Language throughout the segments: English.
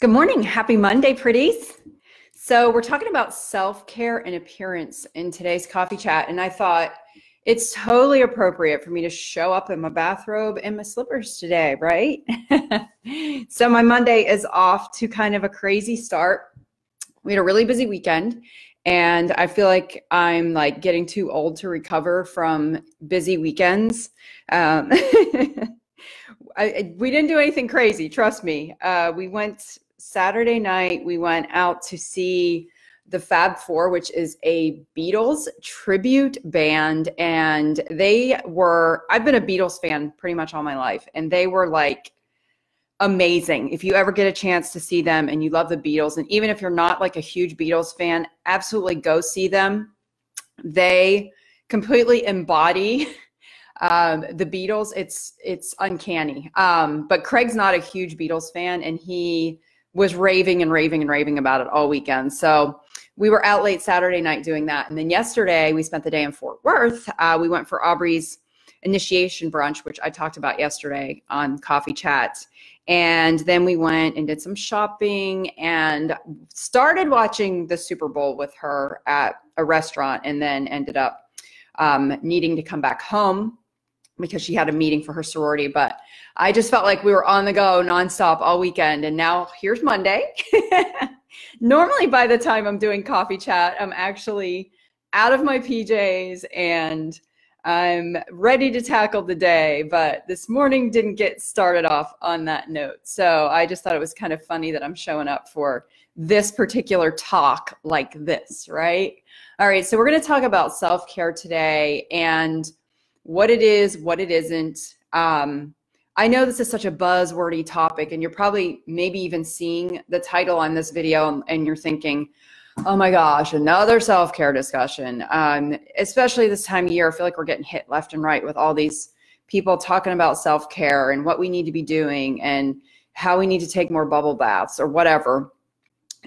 Good morning. Happy Monday, pretties. So we're talking about self-care and appearance in today's coffee chat. And I thought it's totally appropriate for me to show up in my bathrobe and my slippers today, right? So my Monday is off to kind of a crazy start. We had a really busy weekend, and I feel like I'm like getting too old to recover from busy weekends. We didn't do anything crazy, trust me. We went Saturday night, we went out to see the Fab Four, which is a Beatles tribute band. And I've been a Beatles fan pretty much all my life, and they were like amazing. If you ever get a chance to see them and you love the Beatles, and even if you're not like a huge Beatles fan, absolutely go see them. They completely embody the Beatles. It's uncanny. But Craig's not a huge Beatles fan, and he was raving and raving and raving about it all weekend. So we were out late Saturday night doing that. And then yesterday we spent the day in Fort Worth. We went for Aubrey's initiation brunch, which I talked about yesterday on Coffee Chat. And then we went and did some shopping and started watching the Super Bowl with her at a restaurant, and then ended up needing to come back home because she had a meeting for her sorority. But I just felt like we were on the go nonstop all weekend. And now here's Monday. Normally by the time I'm doing Coffee Chat, I'm actually out of my PJs and I'm ready to tackle the day. But this morning didn't get started off on that note. So I just thought it was kind of funny that I'm showing up for this particular talk like this, right? All right, so we're going to talk about self-care today and what it is, what it isn't. I know this is such a buzzwordy topic, and you're probably maybe even seeing the title on this video and you're thinking, oh my gosh, another self-care discussion. Especially this time of year, I feel like we're getting hit left and right with all these people talking about self-care and what we need to be doing and how we need to take more bubble baths or whatever.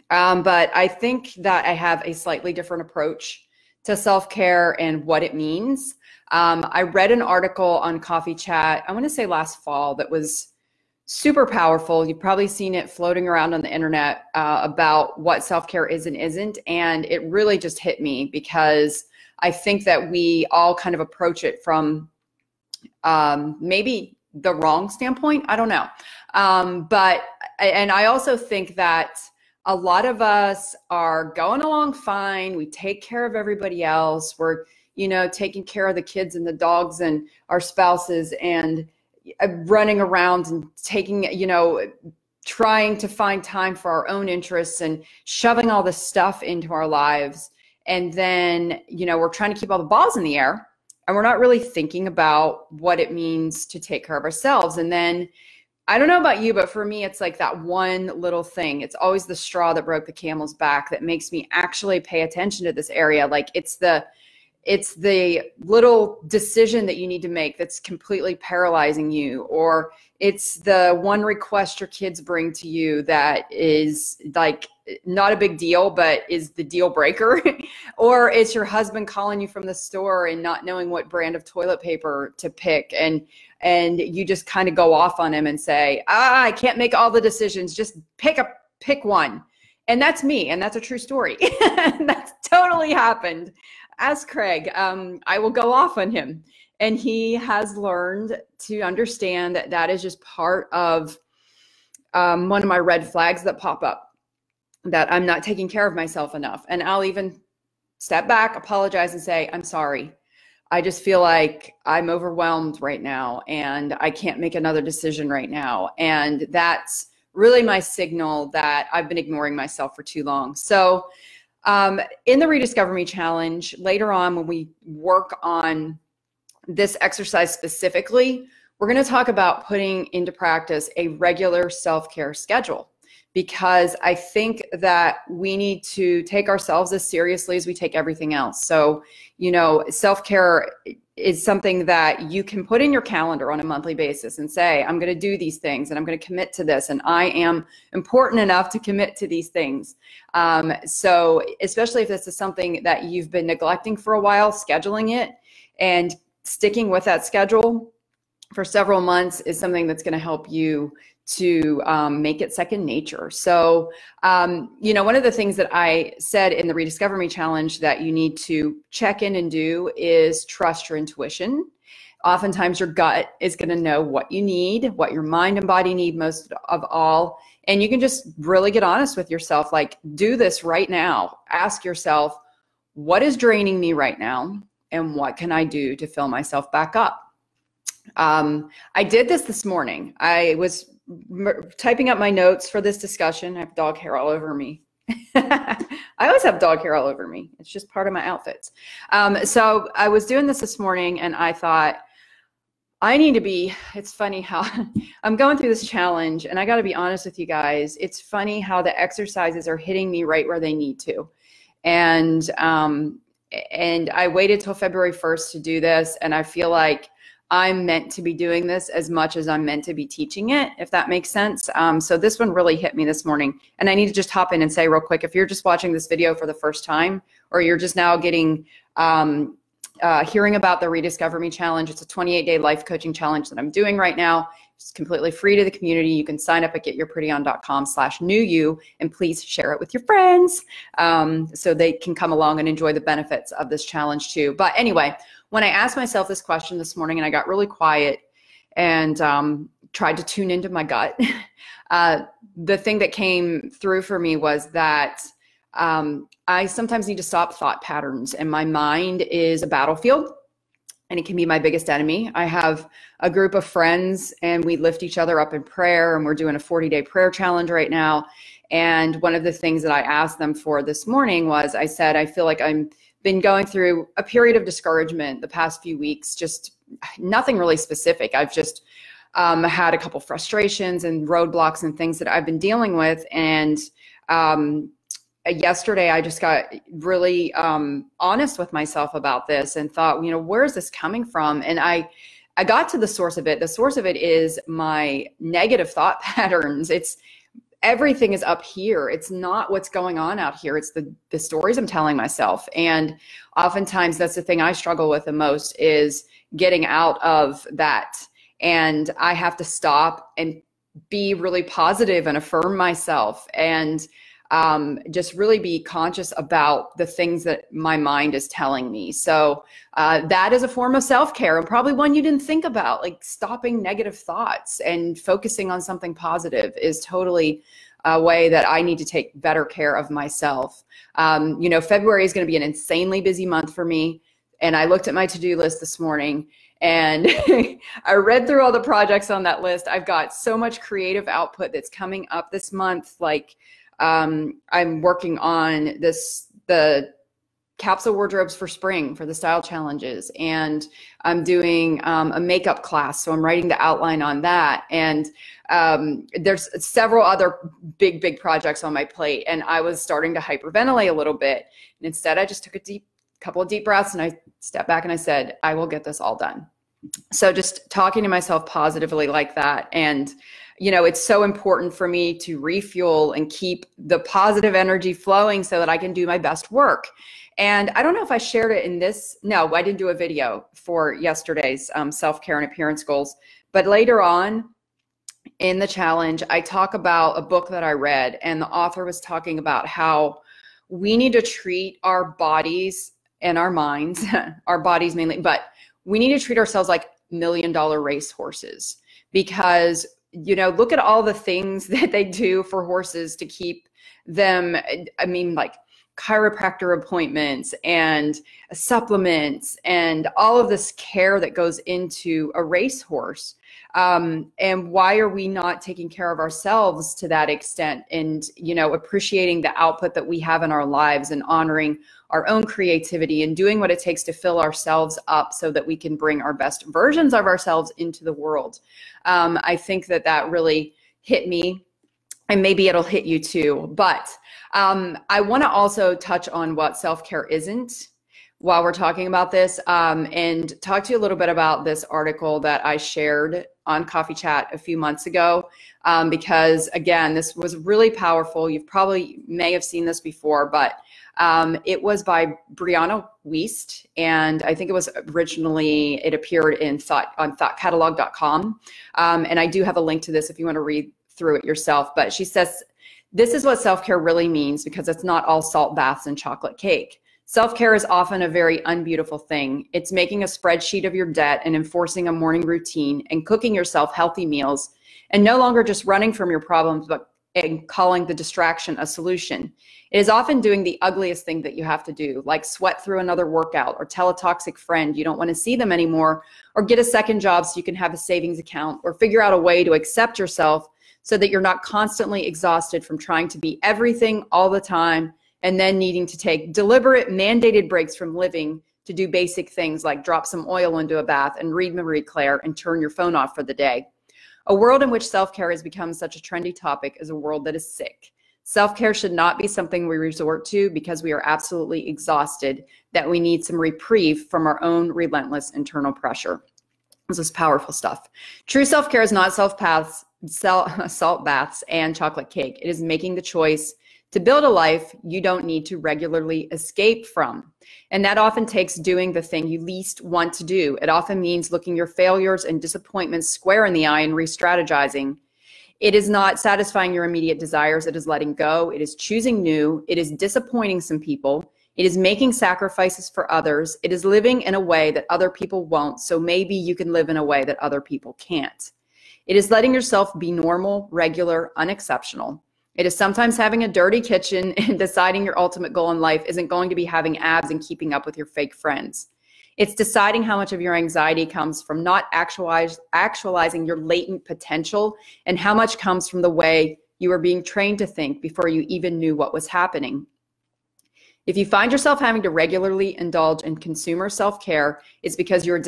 But I think that I have a slightly different approach to self-care and what it means. I read an article on Coffee Chat, I want to say last fall, that was super powerful. You've probably seen it floating around on the internet about what self-care is and isn't. And it really just hit me because I think that we all kind of approach it from maybe the wrong standpoint. I don't know. And I also think that a lot of us are going along fine. We take care of everybody else. We're, taking care of the kids and the dogs and our spouses and running around and taking, trying to find time for our own interests and shoving all this stuff into our lives. And then, we're trying to keep all the balls in the air, and we're not really thinking about what it means to take care of ourselves. And then, I don't know about you, but for me, it's like that one little thing. It's always the straw that broke the camel's back that makes me actually pay attention to this area. Like it's the little decision that you need to make that's completely paralyzing you, or it's the one request your kids bring to you that is like not a big deal, but is the deal breaker. Or it's your husband calling you from the store and not knowing what brand of toilet paper to pick. And you just kind of go off on him and say, I can't make all the decisions. Just pick one. And that's me. And that's a true story. That's totally happened. Ask Craig. I will go off on him. And he has learned to understand that that is just part of one of my red flags that pop up, that I'm not taking care of myself enough. And I'll even step back, apologize, and say, I'm sorry. I just feel like I'm overwhelmed right now and I can't make another decision right now. And that's really my signal that I've been ignoring myself for too long. So in the Rediscover Me Challenge, later on when we work on this exercise specifically, we're going to talk about putting into practice a regular self-care schedule, because I think that we need to take ourselves as seriously as we take everything else. So, self-care is something that you can put in your calendar on a monthly basis and say, I'm going to do these things and I'm going to commit to this, and I am important enough to commit to these things. So especially if this is something that you've been neglecting for a while, scheduling it and sticking with that schedule for several months is something that's going to help you to make it second nature. So, you know, one of the things that I said in the Rediscover Me challenge that you need to check in and do is trust your intuition. Oftentimes your gut is going to know what you need, what your mind and body need most of all. And you can just really get honest with yourself, like, do this right now. Ask yourself, what is draining me right now? And what can I do to fill myself back up? I did this morning. I was typing up my notes for this discussion. I have dog hair all over me. I always have dog hair all over me. It's just part of my outfits. So I was doing this morning and I thought, I need to be, it's funny how I'm going through this challenge, and I got to be honest with you guys. It's funny how the exercises are hitting me right where they need to. And I waited till February 1st to do this. And I feel like I'm meant to be doing this as much as I'm meant to be teaching it, if that makes sense. So this one really hit me this morning. And I need to just hop in and say real quick, if you're just watching this video for the first time, or you're just now getting, hearing about the Rediscover Me challenge, it's a 28-day life coaching challenge that I'm doing right now. It's completely free to the community. You can sign up at getyourprettyon.com/newyou, and please share it with your friends so they can come along and enjoy the benefits of this challenge too. But anyway, when I asked myself this question this morning and I got really quiet and tried to tune into my gut, the thing that came through for me was that I sometimes need to stop thought patterns, and my mind is a battlefield and it can be my biggest enemy. I have a group of friends and we lift each other up in prayer, and we're doing a 40-day prayer challenge right now. And one of the things that I asked them for this morning was, I said, I feel like I'm been going through a period of discouragement the past few weeks, just nothing really specific. I've just had a couple frustrations and roadblocks and things that I've been dealing with. And yesterday, I just got really honest with myself about this and thought, you know, where is this coming from? And I got to the source of it. The source of it is my negative thought patterns. It's everything is up here. It's not what's going on out here. It's the stories I'm telling myself. And oftentimes that's the thing I struggle with the most, is getting out of that. And I have to stop and be really positive and affirm myself, and just really be conscious about the things that my mind is telling me. So that is a form of self-care, and probably one you didn't think about, like stopping negative thoughts and focusing on something positive is totally a way that I need to take better care of myself. You know, February is going to be an insanely busy month for me. And I looked at my to-do list this morning and I read through all the projects on that list. I've got so much creative output that's coming up this month. Like, I'm working on the capsule wardrobes for spring for the style challenges. And I'm doing a makeup class. So I'm writing the outline on that. And there's several other big projects on my plate. And I was starting to hyperventilate a little bit. And instead, I just took a couple of deep breaths and I stepped back and I said, I will get this all done. So just talking to myself positively like that. And you know, it's so important for me to refuel and keep the positive energy flowing so that I can do my best work. And I don't know if I shared it in this. No, I didn't do a video for yesterday's self-care and appearance goals. But later on in the challenge, I talk about a book that I read, and the author was talking about how we need to treat our bodies and our minds, our bodies mainly, but we need to treat ourselves like million-dollar race horses, because you know, look at all the things that they do for horses to keep them. I mean, like chiropractor appointments and supplements and all of this care that goes into a racehorse. And why are we not taking care of ourselves to that extent, and, you know, appreciating the output that we have in our lives and honoring our own creativity and doing what it takes to fill ourselves up so that we can bring our best versions of ourselves into the world. I think that really hit me, and maybe it'll hit you too. But I want to also touch on what self-care isn't. while we're talking about this, and talk to you a little bit about this article that I shared on Coffee Chat a few months ago, because again, this was really powerful. You probably may have seen this before, but it was by Brianna Wiest, and I think it was originally, it appeared in on thoughtcatalog.com. And I do have a link to this if you want to read through it yourself. But she says, this is what self-care really means, because it's not all salt baths and chocolate cake. Self-care is often a very unbeautiful thing. It's making a spreadsheet of your debt and enforcing a morning routine and cooking yourself healthy meals, and no longer just running from your problems, but and calling the distraction a solution. It is often doing the ugliest thing that you have to do, like sweat through another workout or tell a toxic friend you don't want to see them anymore, or get a second job so you can have a savings account, or figure out a way to accept yourself so that you're not constantly exhausted from trying to be everything all the time, and then needing to take deliberate mandated breaks from living to do basic things like drop some oil into a bath and read Marie Claire and turn your phone off for the day. A world in which self-care has become such a trendy topic is a world that is sick. Self-care should not be something we resort to because we are absolutely exhausted, that we need some reprieve from our own relentless internal pressure. This is powerful stuff. True self-care is not salt baths and chocolate cake. It is making the choice to build a life you don't need to regularly escape from. And that often takes doing the thing you least want to do. It often means looking your failures and disappointments square in the eye and re-strategizing. It is not satisfying your immediate desires. It is letting go. It is choosing new. It is disappointing some people. It is making sacrifices for others. It is living in a way that other people won't, so maybe you can live in a way that other people can't. It is letting yourself be normal, regular, unexceptional. It is sometimes having a dirty kitchen and deciding your ultimate goal in life isn't going to be having abs and keeping up with your fake friends. It's deciding how much of your anxiety comes from not actualizing your latent potential, and how much comes from the way you were being trained to think before you even knew what was happening. If you find yourself having to regularly indulge in consumer self-care, it's because you're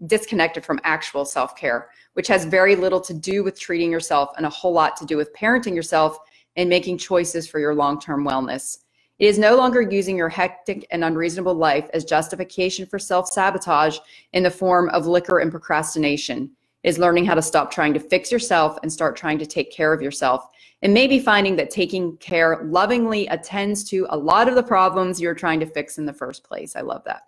disconnected from actual self-care, which has very little to do with treating yourself and a whole lot to do with parenting yourself and making choices for your long-term wellness. It is no longer using your hectic and unreasonable life as justification for self-sabotage in the form of liquor and procrastination. It is learning how to stop trying to fix yourself and start trying to take care of yourself, and maybe finding that taking care lovingly attends to a lot of the problems you're trying to fix in the first place. I love that.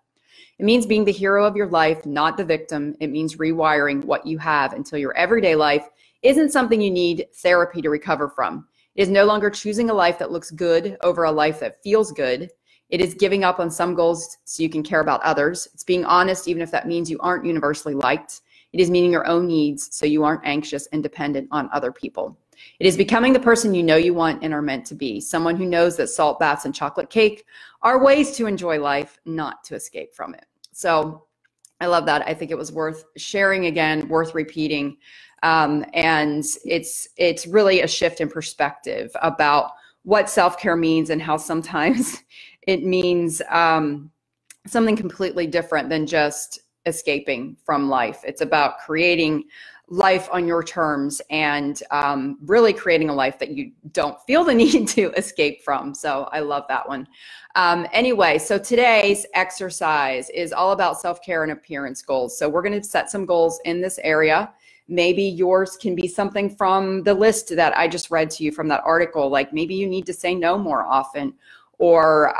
It means being the hero of your life, not the victim. It means rewiring what you have until your everyday life isn't something you need therapy to recover from. It is no longer choosing a life that looks good over a life that feels good. It is giving up on some goals so you can care about others. It's being honest, even if that means you aren't universally liked. It is meeting your own needs so you aren't anxious and dependent on other people. It is becoming the person you know you want and are meant to be, someone who knows that salt baths and chocolate cake are ways to enjoy life, not to escape from it. So I love that. I think it was worth sharing again, worth repeating. And it's really a shift in perspective about what self-care means and how sometimes it means something completely different than just escaping from life. It's about creating life on your terms and really creating a life that you don't feel the need to escape from. So I love that one. Anyway, so today's exercise is all about self-care and appearance goals. So we're going to set some goals in this area. Maybe yours can be something from the list that I just read to you from that article, like maybe you need to say no more often, or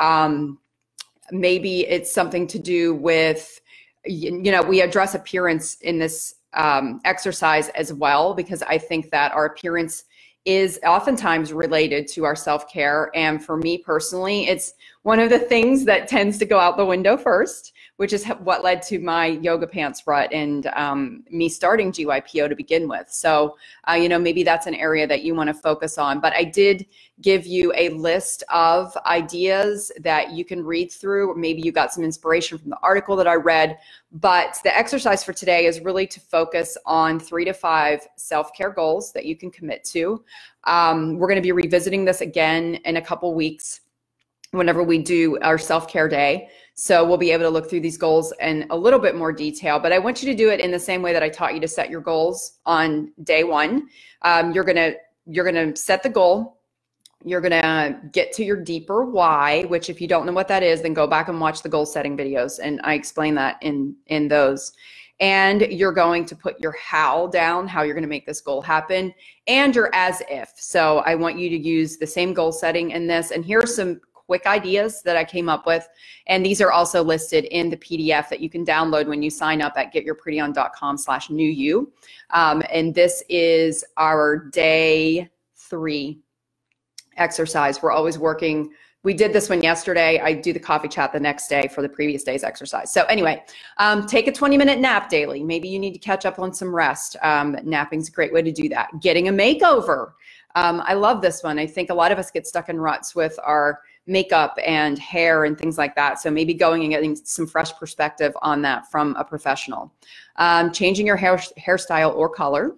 maybe it's something to do with, you know, we address appearance in this exercise as well, because I think that our appearance is oftentimes related to our self-care. And for me personally, it's one of the things that tends to go out the window first, which is what led to my yoga pants rut and me starting GYPO to begin with. So, you know, maybe that's an area that you want to focus on. But I did give you a list of ideas that you can read through. Maybe you got some inspiration from the article that I read. But the exercise for today is really to focus on 3 to 5 self-care goals that you can commit to. We're going to be revisiting this again in a couple weeks whenever we do our self-care day. So we'll be able to look through these goals in a little bit more detail, but I want you to do it in the same way that I taught you to set your goals on day one. You're gonna set the goal. You're going to get to your deeper why, which if you don't know what that is, then go back and watch the goal setting videos. And I explain that in those. And you're going to put your how down, how you're going to make this goal happen, and your as if. So I want you to use the same goal setting in this. And here are some quick ideas that I came up with. And these are also listed in the PDF that you can download when you sign up at getyourprettyon.com/newyou. And this is our day 3 exercise. We're always working. We did this one yesterday. I do the coffee chat the next day for the previous day's exercise. So anyway, take a 20-minute nap daily. Maybe you need to catch up on some rest. Napping's a great way to do that. Getting a makeover. I love this one. I think a lot of us get stuck in ruts with our makeup and hair and things like that. So maybe going and getting some fresh perspective on that from a professional. Changing your hairstyle or color.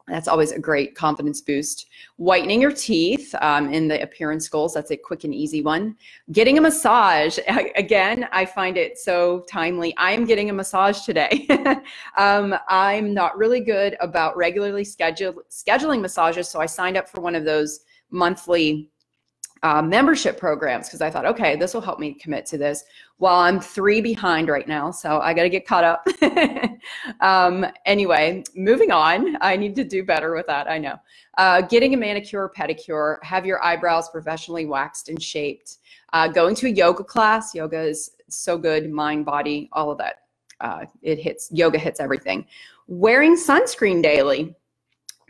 That's always a great confidence boost. Whitening your teeth in the appearance goals. That's a quick and easy one. Getting a massage. Again, I find it so timely. I am getting a massage today. I'm not really good about regularly scheduling massages, so I signed up for one of those monthly membership programs because I thought, okay, this will help me commit to this. Well, I'm 3 behind right now, so I got to get caught up. Anyway, moving on. I need to do better with that, I know. Getting a manicure or pedicure, have your eyebrows professionally waxed and shaped. Going to a yoga class. Yoga is so good, mind, body, all of that. Yoga hits everything. Wearing sunscreen daily.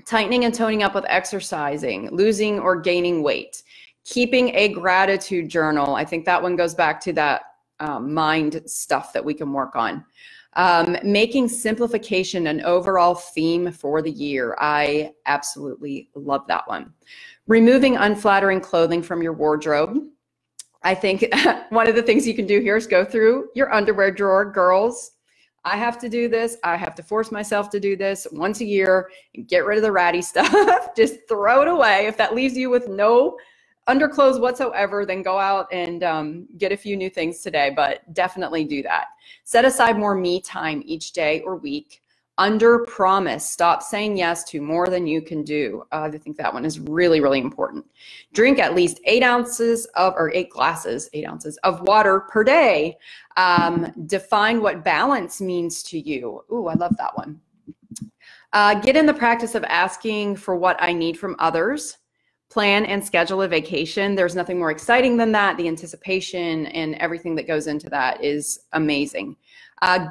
Tightening and toning up with exercising. Losing or gaining weight. Keeping a gratitude journal. I think that one goes back to that mind stuff that we can work on. Making simplification an overall theme for the year. I absolutely love that one. Removing unflattering clothing from your wardrobe. I think one of the things you can do here is go through your underwear drawer. Girls, I have to do this. I have to force myself to do this once a year and get rid of the ratty stuff. Just throw it away. If that leaves you with no underclothes whatsoever, then go out and get a few new things today, but definitely do that. Set aside more me time each day or week. Under promise. Stop saying yes to more than you can do. I think that one is really, really important. Drink at least 8 ounces of, or 8 glasses, 8 ounces of water per day. Define what balance means to you. Ooh, I love that one. Get in the practice of asking for what I need from others. Plan and schedule a vacation. There's nothing more exciting than that. The anticipation and everything that goes into that is amazing.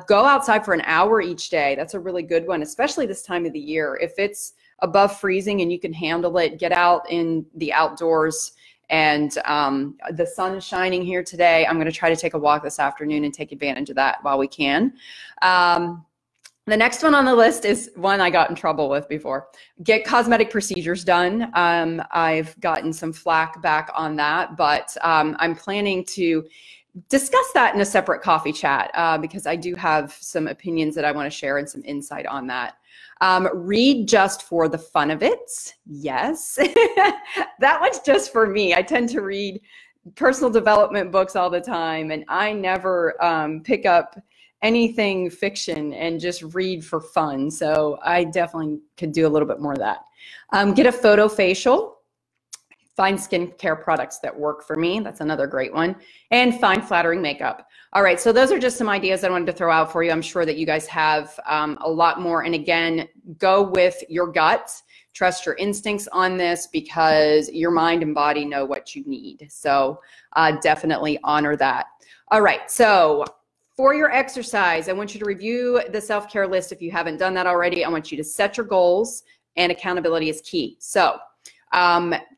Go outside for an hour each day. That's a really good one, especially this time of the year. If it's above freezing and you can handle it, get out in the outdoors. And the sun is shining here today. I'm going to try to take a walk this afternoon and take advantage of that while we can. The next one on the list is one I got in trouble with before. Get cosmetic procedures done. I've gotten some flack back on that, but I'm planning to discuss that in a separate coffee chat because I do have some opinions that I want to share and some insight on that. Read just for the fun of it. Yes, that one's just for me. I tend to read personal development books all the time, and I never pick up anything fiction and just read for fun. So I definitely could do a little bit more of that. Get a photo facial. Find skincare products that work for me. That's another great one. And find flattering makeup. All right, so those are just some ideas I wanted to throw out for you. I'm sure that you guys have a lot more. And again, go with your gut. Trust your instincts on this because your mind and body know what you need. So definitely honor that. All right, so for your exercise, I want you to review the self-care list. If you haven't done that already, I want you to set your goals, and accountability is key. So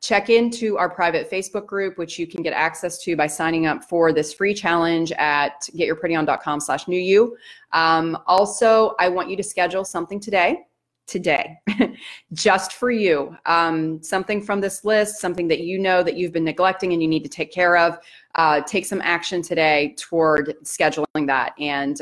check into our private Facebook group, which you can get access to by signing up for this free challenge at getyourprettyon.com/newyou. Also, I want you to schedule something today, just for you. Something from this list, something that you know that you've been neglecting and you need to take care of. Take some action today toward scheduling that and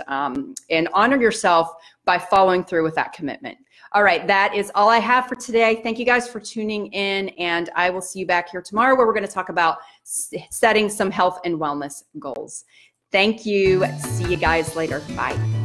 honor yourself by following through with that commitment. All right, that is all I have for today. Thank you guys for tuning in, and I will see you back here tomorrow where we're going to talk about setting some health and wellness goals. Thank you. See you guys later. Bye.